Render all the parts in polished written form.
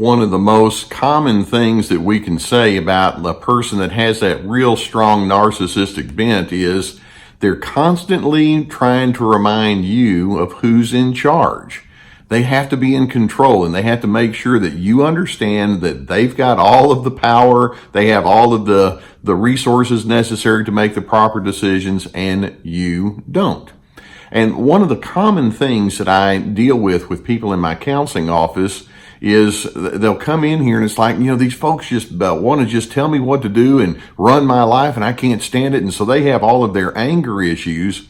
one of the most common things that we can say about the person that has that real strong narcissistic bent is they're constantly trying to remind you of who's in charge. They have to be in control, and they have to make sure that you understand that they've got all of the power, they have all of the resources necessary to make the proper decisions, and you don't. And one of the common things that I deal with people in my counseling office is they'll come in here and it's like, these folks just want to just tell me what to do and run my life, and I can't stand it. And so they have all of their anger issues.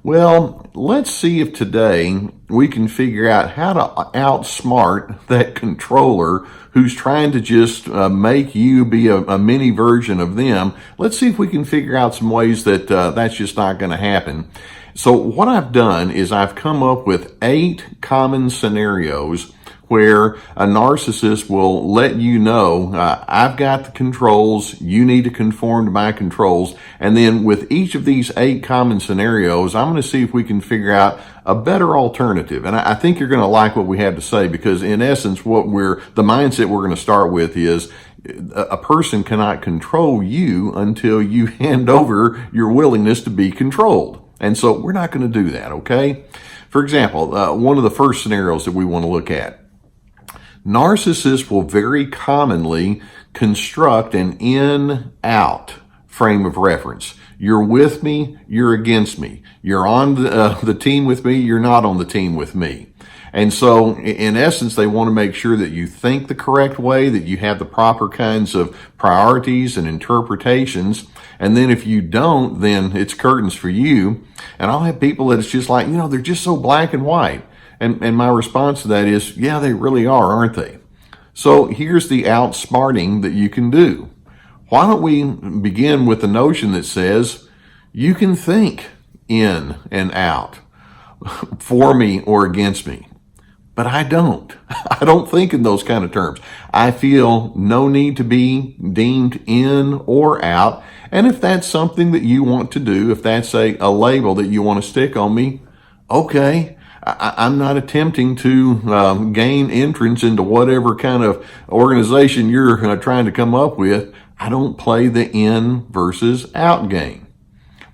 Well, let's see if today we can figure out how to outsmart that controller who's trying to just make you be a mini version of them. Let's see if we can figure out some ways that that's just not going to happen. So what I've done is I've come up with 8 common scenarios where a narcissist will let you know, I've got the controls, you need to conform to my controls. And then with each of these 8 common scenarios, I'm going to see if we can figure out a better alternative. And I think you're going to like what we have to say, because in essence, the mindset we're going to start with is a person cannot control you until you hand over your willingness to be controlled. And so we're not going to do that, okay? For example, one of the first scenarios that we want to look at. Narcissists will very commonly construct an in-out frame of reference. You're with me, you're against me. You're on the team with me, you're not on the team with me. And so, in essence, they want to make sure that you think the correct way, that you have the proper kinds of priorities and interpretations. And then if you don't, then it's curtains for you. And I'll have people that it's just like, they're just so black and white. And my response to that is, yeah, they really are, aren't they? So here's the outsmarting that you can do. Why don't we begin with the notion that says you can think in and out, for me or against me. But I don't. I don't think in those kind of terms. I feel no need to be deemed in or out. And if that's something that you want to do, if that's a label that you want to stick on me, okay. I'm not attempting to gain entrance into whatever kind of organization you're trying to come up with. I don't play the in versus out game.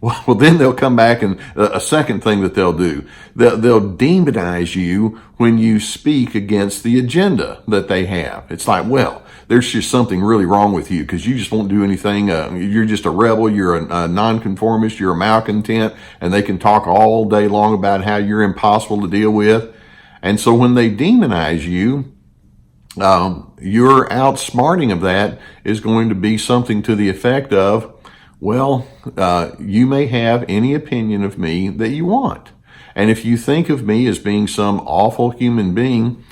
Well, then they'll come back, and a second thing that they'll do, they'll demonize you when you speak against the agenda that they have. It's like, well, there's just something really wrong with you because you just won't do anything. You're just a rebel. You're a nonconformist. You're a malcontent. And they can talk all day long about how you're impossible to deal with. And so when they demonize you, your outsmarting of that is going to be something to the effect of, well, you may have any opinion of me that you want. And if you think of me as being some awful human being,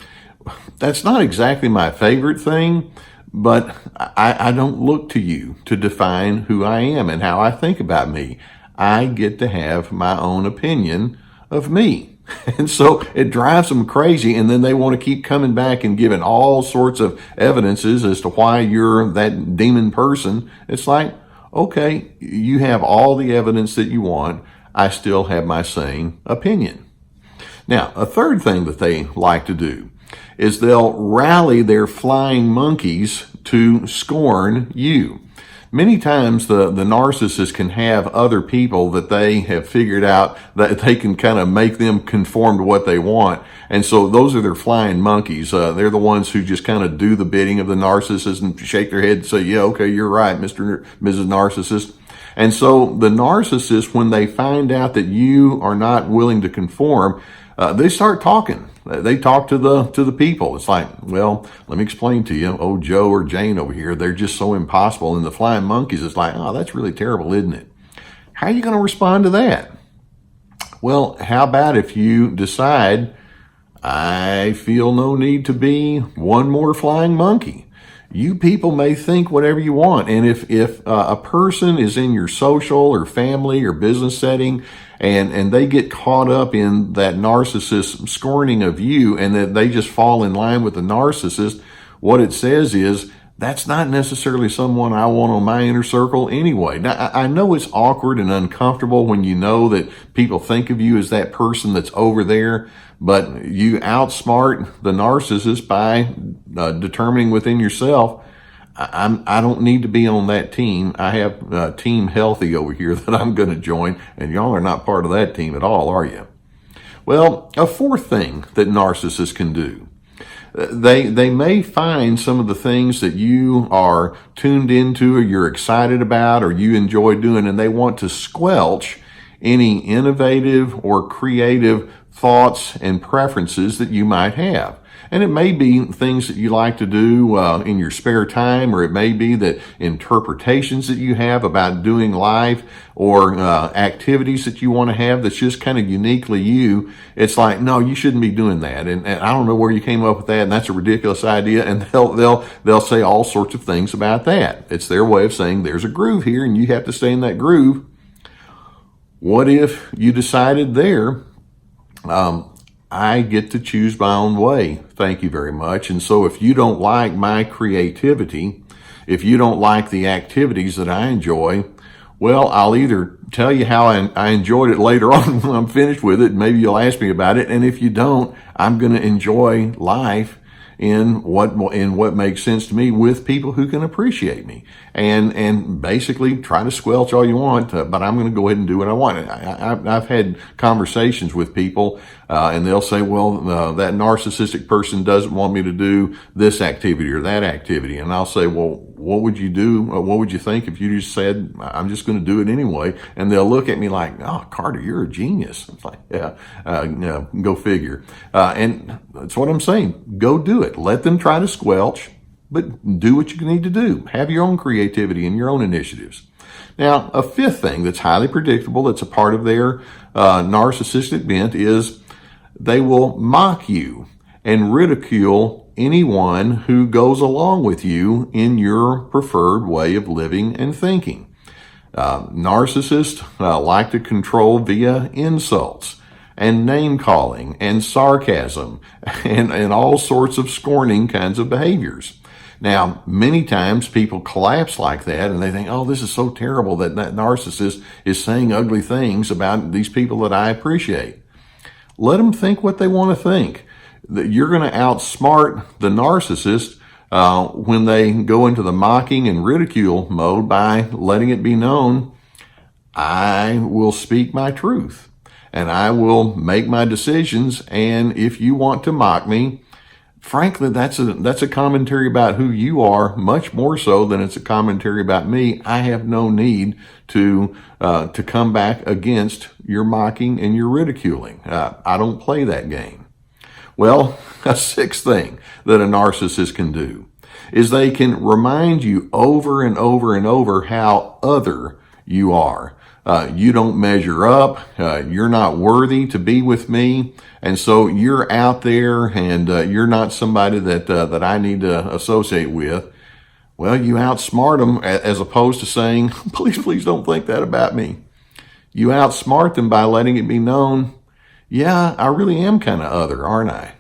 that's not exactly my favorite thing, but I don't look to you to define who I am and how I think about me. I get to have my own opinion of me. And so it drives them crazy, and then they want to keep coming back and giving all sorts of evidences as to why you're that demon person. It's like, okay, you have all the evidence that you want. I still have my same opinion. Now, a third thing that they like to do is they'll rally their flying monkeys to scorn you. Many times the narcissist can have other people that they have figured out that they can kind of make them conform to what they want. And so those are their flying monkeys. They're the ones who just kind of do the bidding of the narcissist and shake their head and say, yeah, okay, you're right, Mr. Mrs. Narcissist. And so the narcissist, when they find out that you are not willing to conform, they start talking. They talk to the people. It's like, well, let me explain to you. Oh, Joe or Jane over here, they're just so impossible. And the flying monkeys, it's like, oh, that's really terrible, isn't it? How are you going to respond to that? Well, how about if you decide, I feel no need to be one more flying monkey. You people may think whatever you want. And if a person is in your social or family or business setting and they get caught up in that narcissist scorning of you and that they just fall in line with the narcissist, what it says is that's not necessarily someone I want on my inner circle anyway. Now, I know it's awkward and uncomfortable when you know that people think of you as that person that's over there, but you outsmart the narcissist by determining within yourself, I don't need to be on that team. I have Team Healthy over here that I'm going to join, and y'all are not part of that team at all, are you? Well, a fourth thing that narcissists can do. They may find some of the things that you are tuned into or you're excited about or you enjoy doing, and they want to squelch any innovative or creative thoughts and preferences that you might have. And it may be things that you like to do in your spare time, or it may be that interpretations that you have about doing life or activities that you want to have that's just kind of uniquely you. It's like, no, you shouldn't be doing that. And I don't know where you came up with that, and that's a ridiculous idea. And they'll say all sorts of things about that. It's their way of saying there's a groove here and you have to stay in that groove. What if you decided there, I get to choose my own way. Thank you very much. And so if you don't like my creativity, if you don't like the activities that I enjoy, well, I'll either tell you how I enjoyed it later on when I'm finished with it. Maybe you'll ask me about it. And if you don't, I'm going to enjoy life in what makes sense to me with people who can appreciate me, and basically try to squelch all you want, but I'm going to go ahead and do what I want. I've had conversations with people, and they'll say, well, that narcissistic person doesn't want me to do this activity or that activity. And I'll say, well, what would you do? What would you think if you just said, I'm just going to do it anyway? And they'll look at me like, oh, Carter, you're a genius. It's like, yeah, go figure. And that's what I'm saying. Go do it. Let them try to squelch, but do what you need to do. Have your own creativity and your own initiatives. Now, a fifth thing that's highly predictable, that's a part of their narcissistic bent, is they will mock you and ridicule anyone who goes along with you in your preferred way of living and thinking. Narcissists like to control via insults and name calling and sarcasm and all sorts of scorning kinds of behaviors. Now, many times people collapse like that and they think, oh, this is so terrible that narcissist is saying ugly things about these people that I appreciate. Let them think what they want to think. That you're going to outsmart the narcissist when they go into the mocking and ridicule mode by letting it be known, I will speak my truth and I will make my decisions. And if you want to mock me, frankly, that's a commentary about who you are, much more so than it's a commentary about me. I have no need to come back against your mocking and your ridiculing. I don't play that game. Well, a sixth thing that a narcissist can do is they can remind you over and over and over how other you are. You don't measure up. You're not worthy to be with me. And so you're out there and you're not somebody that I need to associate with. Well, you outsmart them as opposed to saying, please don't think that about me. You outsmart them by letting it be known, yeah, I really am kind of other, aren't I?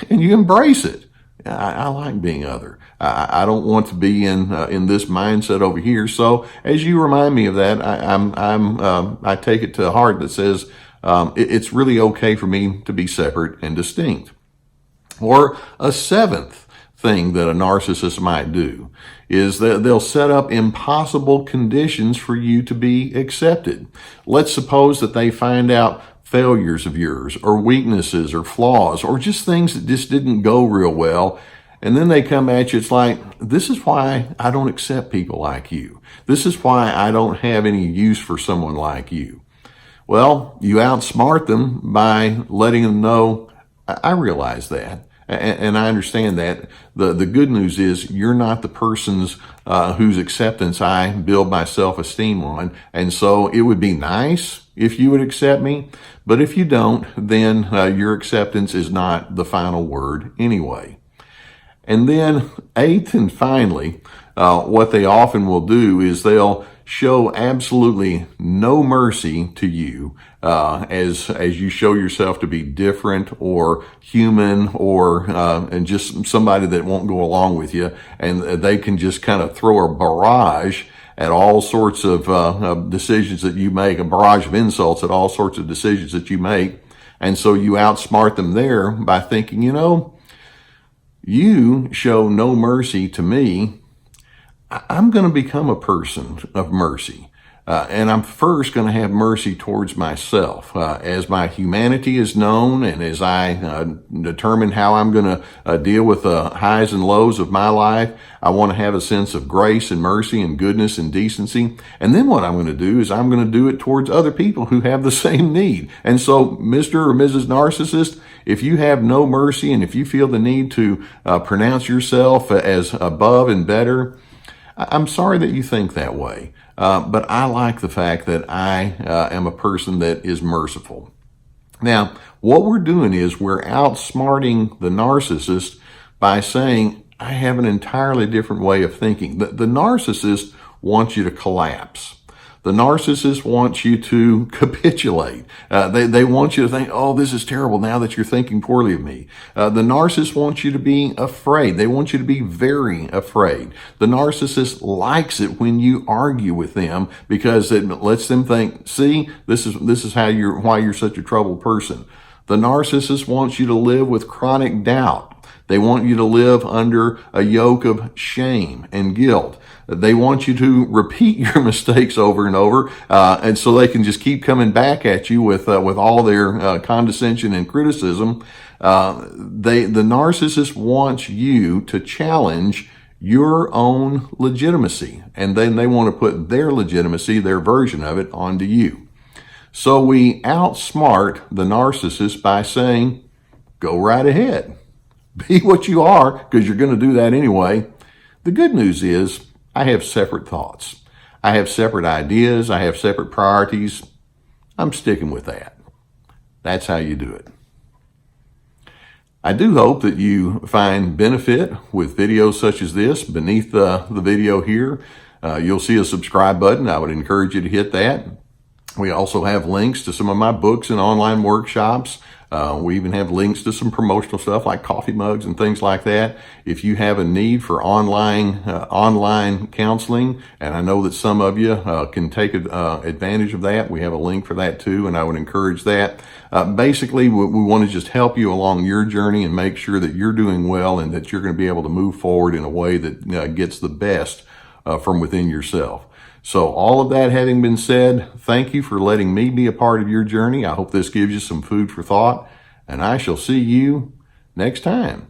And you embrace it. I like being other. I don't want to be in this mindset over here. So as you remind me of that, I take it to heart that says it's really okay for me to be separate and distinct. Or a seventh thing that a narcissist might do is that they'll set up impossible conditions for you to be accepted. Let's suppose that they find out failures of yours or weaknesses or flaws or just things that just didn't go real well. And then they come at you. It's like, this is why I don't accept people like you. This is why I don't have any use for someone like you. Well, you outsmart them by letting them know, I realize that. And I understand that. The good news is you're not the person's whose acceptance I build my self-esteem on. And so it would be nice if you would accept me. But if you don't, then your acceptance is not the final word anyway. And then eighth and finally, what they often will do is they'll show absolutely no mercy to you as you show yourself to be different or human or and just somebody that won't go along with you, and they can just kind of throw a barrage at all sorts of decisions that you make, a barrage of insults at all sorts of decisions that you make. And so you outsmart them there by thinking, you show no mercy to me. I'm going to become a person of mercy. And I'm first going to have mercy towards myself. As my humanity is known and as I determine how I'm going to deal with the highs and lows of my life, I want to have a sense of grace and mercy and goodness and decency. And then what I'm going to do is I'm going to do it towards other people who have the same need. And so, Mr. or Mrs. Narcissist, if you have no mercy and if you feel the need to pronounce yourself as above and better, I'm sorry that you think that way. But I like the fact that I am a person that is merciful. Now, what we're doing is we're outsmarting the narcissist by saying, I have an entirely different way of thinking. The narcissist wants you to collapse. The narcissist wants you to capitulate. They want you to think, oh, this is terrible now that you're thinking poorly of me. The narcissist wants you to be afraid. They want you to be very afraid. The narcissist likes it when you argue with them because it lets them think, see, this is why you're such a troubled person. The narcissist wants you to live with chronic doubt. They want you to live under a yoke of shame and guilt. They want you to repeat your mistakes over and over, and so they can just keep coming back at you with all their condescension and criticism. The narcissist wants you to challenge your own legitimacy, and then they want to put their legitimacy, their version of it, onto you. So we outsmart the narcissist by saying, go right ahead. Be what you are, because you're going to do that anyway. The good news is I have separate thoughts. I have separate ideas. I have separate priorities. I'm sticking with that. That's how you do it. I do hope that you find benefit with videos such as this. Beneath the video here, you'll see a subscribe button. I would encourage you to hit that. We also have links to some of my books and online workshops. We even have links to some promotional stuff like coffee mugs and things like that. If you have a need for online counseling, and I know that some of you can take advantage of that, we have a link for that too, and I would encourage that. Basically, we want to just help you along your journey and make sure that you're doing well and that you're going to be able to move forward in a way that gets the best from within yourself. So all of that having been said, thank you for letting me be a part of your journey. I hope this gives you some food for thought, and I shall see you next time.